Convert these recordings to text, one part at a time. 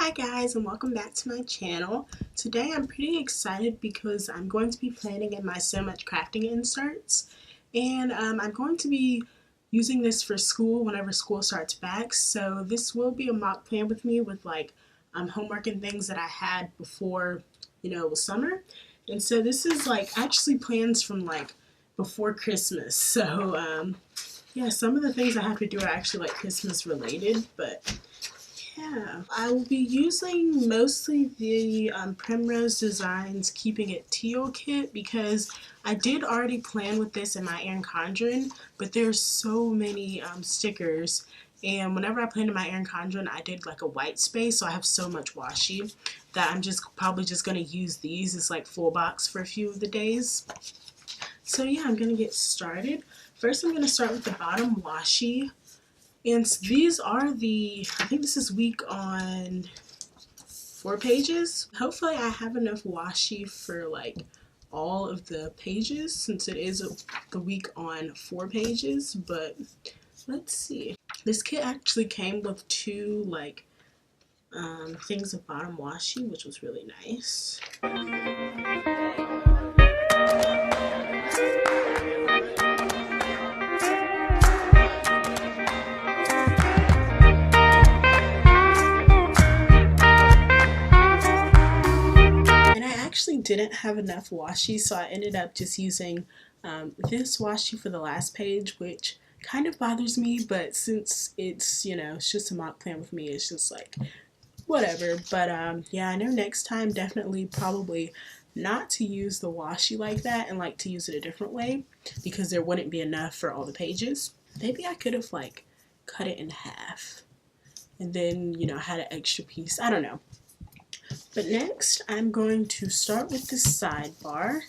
Hi guys, and welcome back to my channel. Today I'm pretty excited because I'm going to be planning in my SewMuchCrafting inserts, and I'm going to be using this for school whenever school starts back. So this will be a mock plan with me with like homework and things that I had before, it was summer. And so this is like actually plans from like before Christmas. So yeah, some of the things I have to do are actually like Christmas related, but yeah, I will be using mostly the PrimroseDesigns Keeping It Teal kit because I did already plan with this in my Erin Condren, but there's so many stickers, and whenever I planned in my Erin Condren, I did like a white space, so I have so much washi that I'm just probably just going to use these as like full box for a few of the days. So yeah, I'm going to get started. First I'm going to start with the bottom washi. And these are I think this is week on 4 pages. Hopefully I have enough washi for like all of the pages since it is the week on 4 pages, but let's see. This kit actually came with 2 like things of bottom washi, which was really nice. Didn't have enough washi, so I ended up just using this washi for the last page, which kind of bothers me, but since it's it's just a mock plan with me, it's just like whatever. But yeah, I know next time definitely probably not to use the washi like that and like to use it a different way because there wouldn't be enough for all the pages. Maybe I could have like cut it in half and then had an extra piece. I don't know. But next, I'm going to start with the sidebar,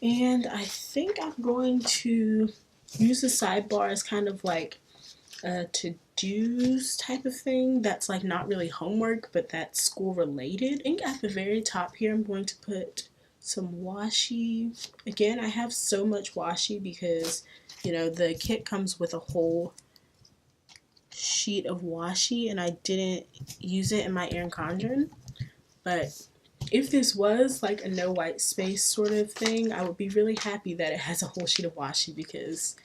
and I think I'm going to use the sidebar as kind of like a to-dos type of thing that's like not really homework, but that's school related. I think at the very top here, I'm going to put some washi. Again, I have so much washi because, the kit comes with a whole sheet of washi and I didn't use it in my Erin Condren, but if this was like a no white space sort of thing, I would be really happy that it has a whole sheet of washi because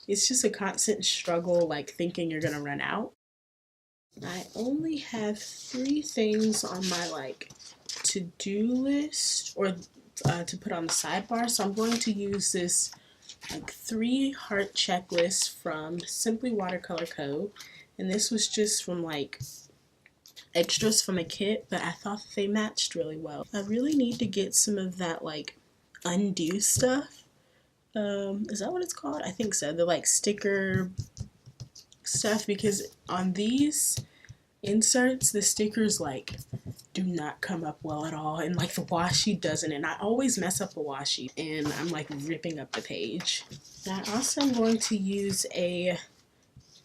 it's just a constant struggle like thinking you're gonna run out. I only have 3 things on my like to-do list or to put on the sidebar, so I'm going to use this like 3 heart checklist from Simply Watercolor Co. And this was just from like extras from a kit, but I thought they matched really well. I really need to get some of that like undo stuff. Is that what it's called? I think so. The like sticker stuff, because on these inserts the stickers like do not come up well at all, and like the washi doesn't, and I always mess up the washi and I'm like ripping up the page. And I also am going to use a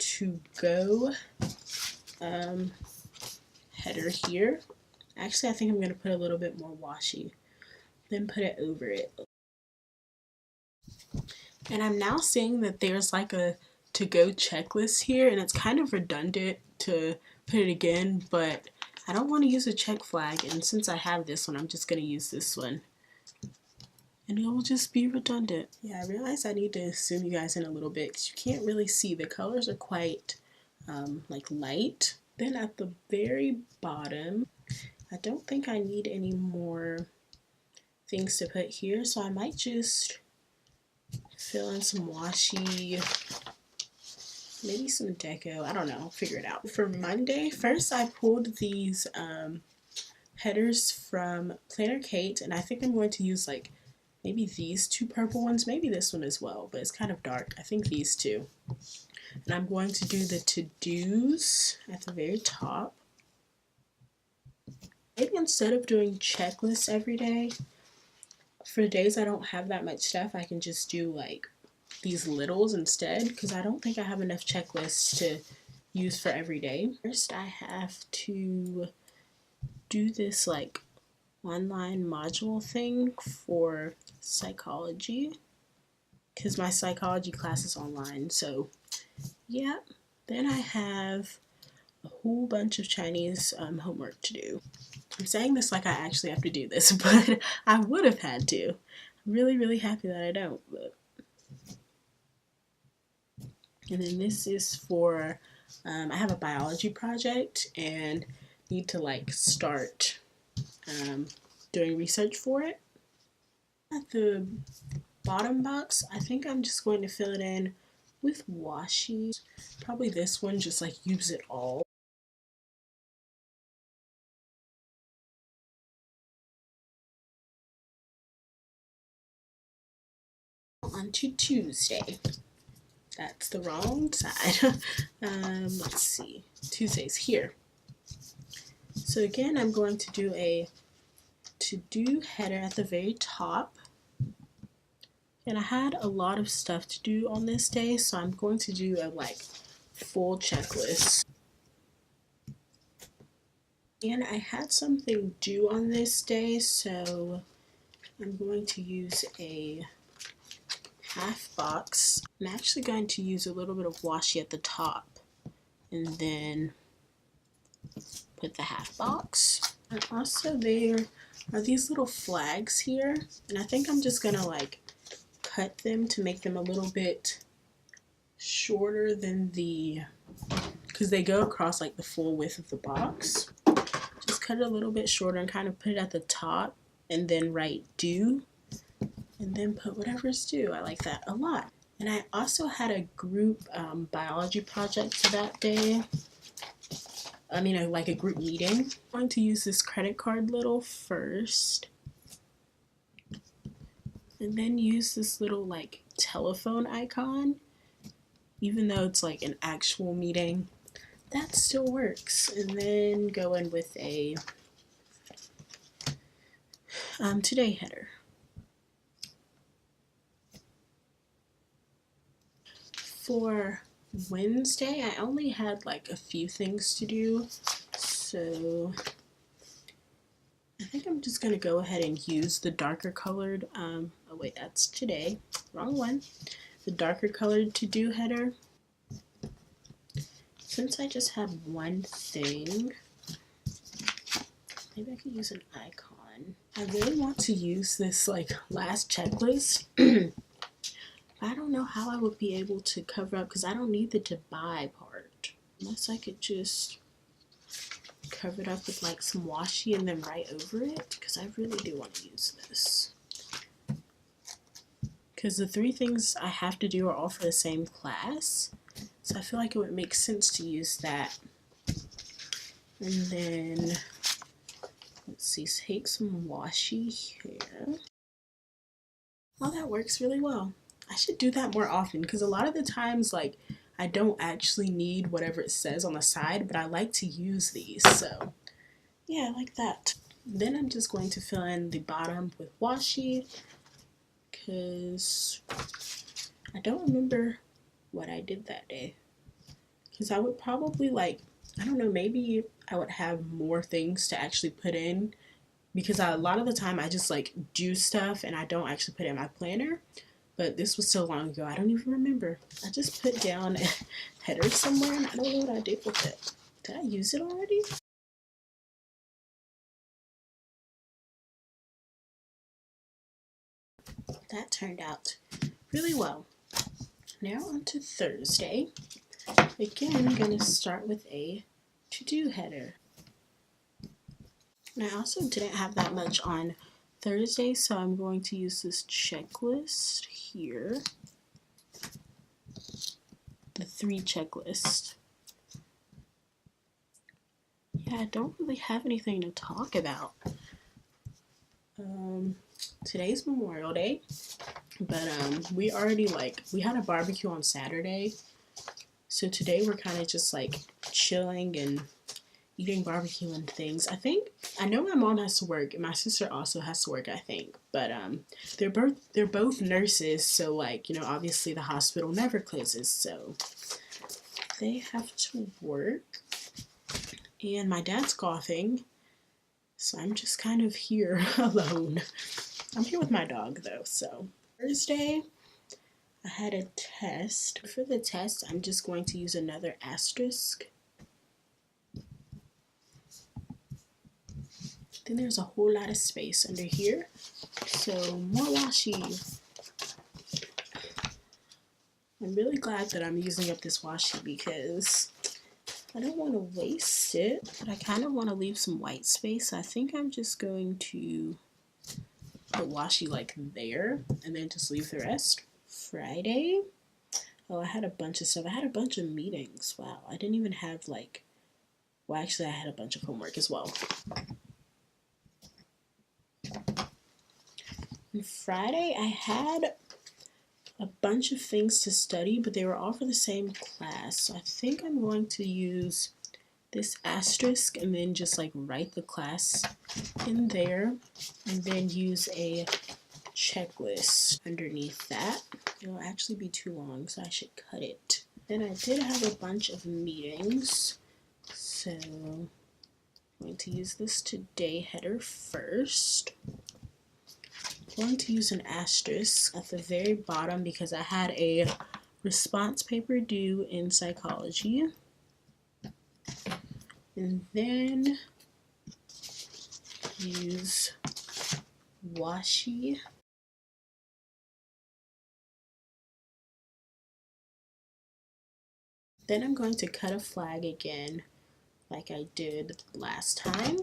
to-go header here. Actually, I think I'm going to put a little bit more washi, then put it over it. And I'm now seeing that there's like a to-go checklist here, and it's kind of redundant to put it again, but I don't want to use a check flag, and since I have this one, I'm just going to use this one. And it will just be redundant. Yeah, I realize I need to zoom you guys in a little bit because you can't really see. The colors are quite like light. Then at the very bottom, I don't think I need any more things to put here, so I might just fill in some washi, maybe some deco, I don't know, I'll figure it out. For Monday, first I pulled these headers from Planner Kate, and I think I'm going to use like maybe these 2 purple ones, maybe this one as well, but it's kind of dark. I think these 2. And I'm going to do the to-dos at the very top. Maybe instead of doing checklists every day, for days I don't have that much stuff, I can just do like these littles instead, because I don't think I have enough checklists to use for every day. First I have to do this like online module thing for psychology because my psychology class is online, so yeah. Then I have a whole bunch of Chinese homework to do. I'm saying this like I actually have to do this, but I would have had to. I'm really, really happy that I don't. But. And then this is for, I have a biology project and need to like start doing research for it. At the bottom box, I think I'm just going to fill it in with washi. Probably this one, just like use it all. On to Tuesday. That's the wrong side. Let's see. Tuesday's here. So again, I'm going to do a to-do header at the very top. And I had a lot of stuff to do on this day, so I'm going to do a like full checklist. And I had something due on this day, so I'm going to use a half box. I'm actually going to use a little bit of washi at the top and then put the half box. And also there are these little flags here, and I think I'm just gonna like cut them to make them a little bit shorter than the, because they go across like the full width of the box. Just cut it a little bit shorter and kind of put it at the top and then write due and then put whatever's due. I like that a lot. And I also had a group biology project that day. I mean, like a group meeting. I'm going to use this credit card little first. And then use this little like telephone icon. Even though it's like an actual meeting, that still works. And then go in with a today header. For Wednesday, I only had like a few things to do, so I think I'm just gonna go ahead and use the darker colored, oh wait, that's today, wrong one, the darker colored to-do header. Since I just have one thing, maybe I could use an icon. I really want to use this like last checklist. I don't know how I would be able to cover up because I don't need the to buy part. Unless I could just cover it up with like some washi and then write over it, because I really do want to use this. Because the three things I have to do are all for the same class. So I feel like it would make sense to use that. And then, let's see, take some washi here. Oh, that works really well. I should do that more often because a lot of the times, like, I don't actually need whatever it says on the side, but I like to use these, so yeah, I like that. Then I'm just going to fill in the bottom with washi because I don't remember what I did that day. Because I would probably like, I don't know, maybe I would have more things to actually put in because a lot of the time I just like do stuff and I don't actually put it in my planner. But this was so long ago, I don't even remember. I just put down a header somewhere and I don't know what I did with it. Did I use it already? That turned out really well. Now on to Thursday. Again, I'm going to start with a to-do header. And I also didn't have that much on Thursday, so I'm going to use this checklist here. The 3 checklist. Yeah, I don't really have anything to talk about. Today's Memorial Day, but we already we had a barbecue on Saturday, so today we're kind of just like chilling and eating barbecue and things. I know my mom has to work and my sister also has to work, I think, but they're both nurses, so like, you know, obviously the hospital never closes, so they have to work. And my dad's coughing, so I'm just kind of here alone. I'm here with my dog though, so. Thursday, I had a test. For the test, I'm just going to use another asterisk. Then there's a whole lot of space under here. So more washi. I'm really glad that I'm using up this washi because I don't want to waste it, but I kind of want to leave some white space. I think I'm just going to put washi like there and then just leave the rest. Friday. Oh, I had a bunch of stuff. I had a bunch of meetings. Wow, I didn't even have like, well, actually I had a bunch of homework as well. And Friday I had a bunch of things to study, but they were all for the same class. So I think I'm going to use this asterisk and then just like write the class in there and then use a checklist underneath that. It will actually be too long, so I should cut it. Then I did have a bunch of meetings, so I'm going to use this today header first. I'm going to use an asterisk at the very bottom because I had a response paper due in psychology. And then use washi. Then I'm going to cut a flag again like I did last time.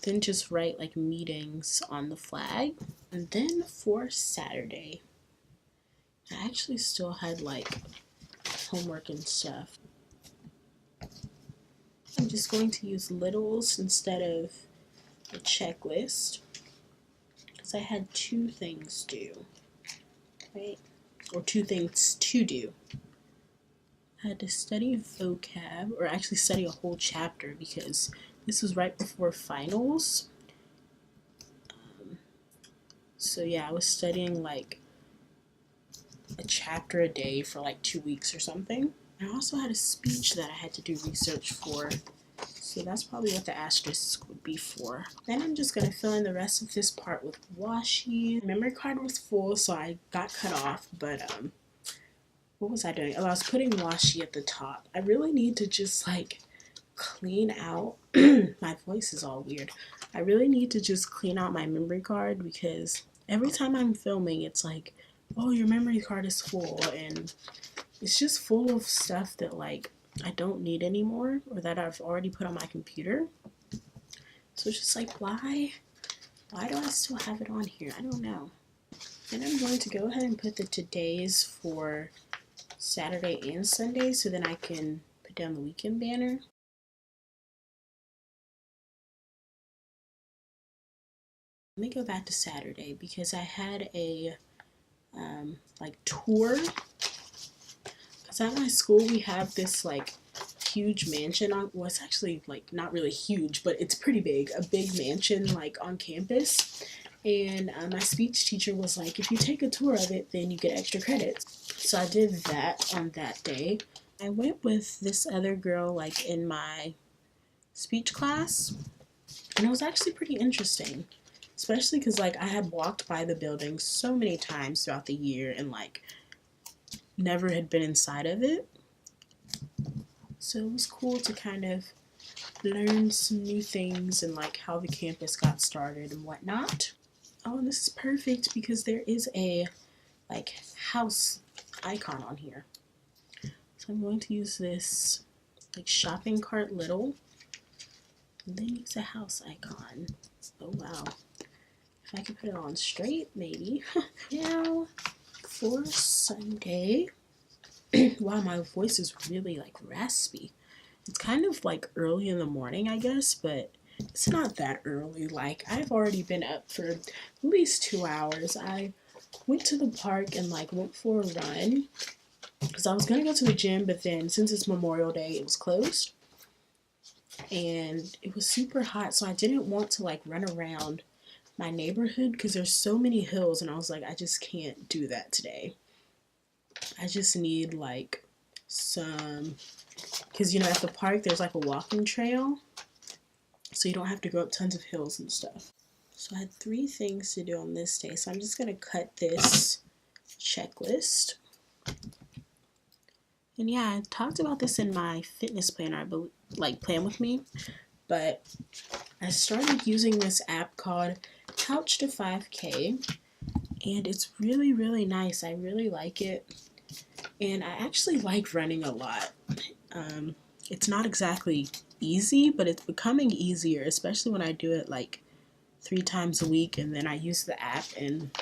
Then just write like meetings on the flag. And then for Saturday, I actually still had like homework and stuff. I'm just going to use littles instead of a checklist because I had 2 things due, right? Or 2 things to do. I had to study vocab, or actually study a whole chapter because this was right before finals. So yeah, I was studying like a chapter a day for like 2 weeks or something. I also had a speech that I had to do research for, so that's probably what the asterisk would be for. Then I'm just going to fill in the rest of this part with washi. The memory card was full, so I got cut off, but what was I doing? Oh, I was putting washi at the top. I really need to just like clean out, my voice is all weird. I really need to just clean out my memory card because every time I'm filming, it's like, oh, your memory card is full, and it's just full of stuff that like I don't need anymore or that I've already put on my computer. So it's just like, why do I still have it on here? I don't know. Then I'm going to go ahead and put the todays for Saturday and Sunday so then I can put down the weekend banner. Let me go back to Saturday because I had a like tour. Because at my school we have this like huge mansion on, well, it's actually like not really huge, but it's pretty big, a big mansion like on campus. And my speech teacher was like, if you take a tour of it, then you get extra credits. So I did that on that day. I went with this other girl like in my speech class, and it was actually pretty interesting, especially because like I had walked by the building so many times throughout the year and like never had been inside of it. So it was cool to kind of learn some new things and like how the campus got started and whatnot. Oh, and this is perfect because there is a like house icon on here. So I'm going to use this like shopping cart little and then use a house icon. Oh wow. If I could put it on straight, maybe. Now for Sunday. Wow, my voice is really like raspy. It's kind of like early in the morning, I guess, but it's not that early. Like I've already been up for at least 2 hours. I went to the park and like went for a run because I was gonna go to the gym, but then since it's Memorial Day, it was closed and it was super hot, so I didn't want to like run around my neighborhood because there's so many hills, and I was like, I just can't do that today. I just need like some, because you know at the park there's like a walking trail, so you don't have to go up tons of hills and stuff. So I had 3 things to do on this day, so I'm just gonna cut this checklist. And yeah, I talked about this in my fitness planner, like Plan With Me, but I started using this app called Couch to 5K, and it's really, really nice. I really like it, and I actually like running a lot. It's not exactly easy, but it's becoming easier, especially when I do it like 3 times a week, and then I use the app, and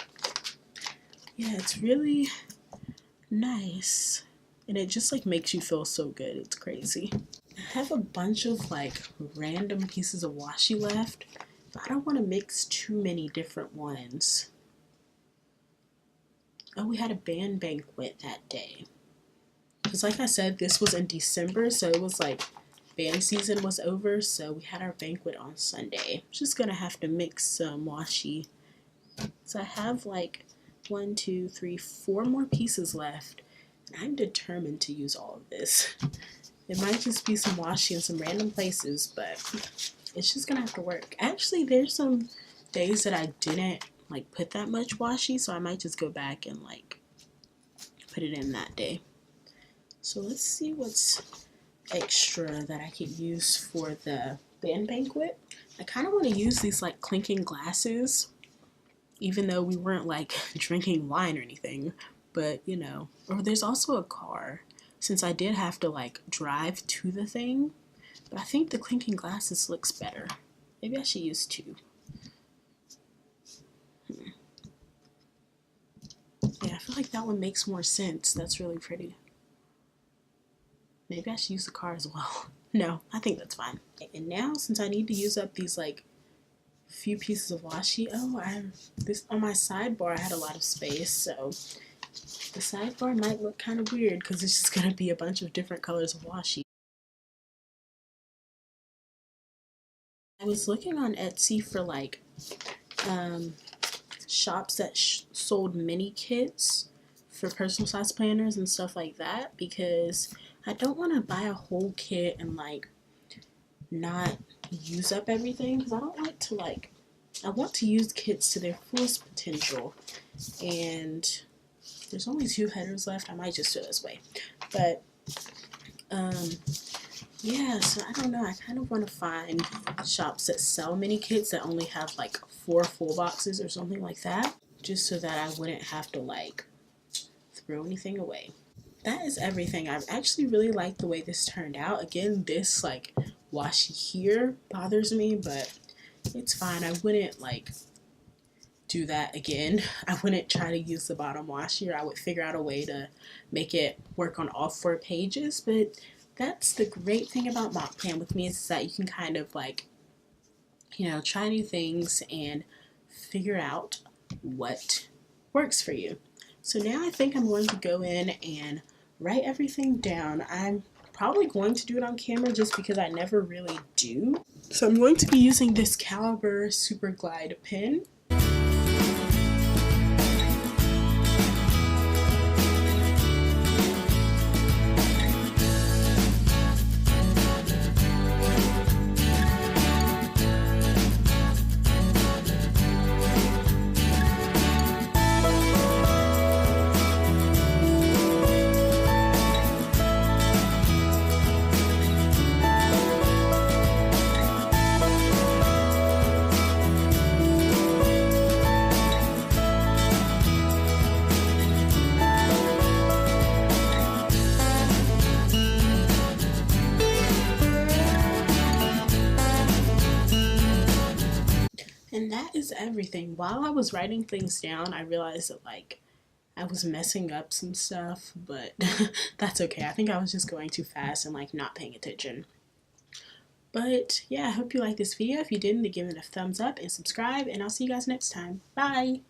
yeah, it's really nice, and it just like makes you feel so good. It's crazy. I have a bunch of like random pieces of washi left, but I don't want to mix too many different ones. Oh, we had a band banquet that day. Because like I said, this was in December, so it was like band season was over, so we had our banquet on Sunday. I'm just gonna have to mix some washi. So I have like 1, 2, 3, 4 more pieces left, and I'm determined to use all of this. It might just be some washi in some random places, but it's just gonna have to work. Actually, there's some days that I didn't like put that much washi, so I might just go back and like put it in that day. So let's see what's extra that I could use for the band banquet. I kind of want to use these like clinking glasses, even though we weren't like drinking wine or anything, but you know. Or there's also a car, since I did have to like drive to the thing, but I think the clinking glasses looks better. Maybe I should use 2. Yeah, I feel like that one makes more sense. That's really pretty. Maybe I should use the car as well. No, I think that's fine. And now, since I need to use up these like few pieces of washi, this on my sidebar I had a lot of space, so the sidebar might look kind of weird because it's just gonna be a bunch of different colors of washi. I was looking on Etsy for like shops that sold mini kits for personal size planners and stuff like that, because I don't want to buy a whole kit and like not use up everything, because I don't like to like, I want to use kits to their fullest potential, and there's only 2 headers left. I might just do it this way, but yeah, so I don't know, I kind of want to find shops that sell mini kits that only have like 4 full boxes or something like that, just so that I wouldn't have to like throw anything away. That is everything. I actually really like the way this turned out. Again, this like washi here bothers me, but it's fine. I wouldn't like do that again. I wouldn't try to use the bottom washi, or I would figure out a way to make it work on all 4 pages. But that's the great thing about Mock Plan with me, is that you can kind of like, you know, try new things and figure out what works for you. So now I think I'm going to go in and write everything down. I'm probably going to do it on camera just because I never really do. So I'm going to be using this Caliber Super Glide pen. And that is everything. While I was writing things down, I realized that like I was messing up some stuff, but that's okay. I think I was just going too fast and like not paying attention. But yeah, I hope you liked this video. If you didn't, give it a thumbs up and subscribe, and I'll see you guys next time. Bye!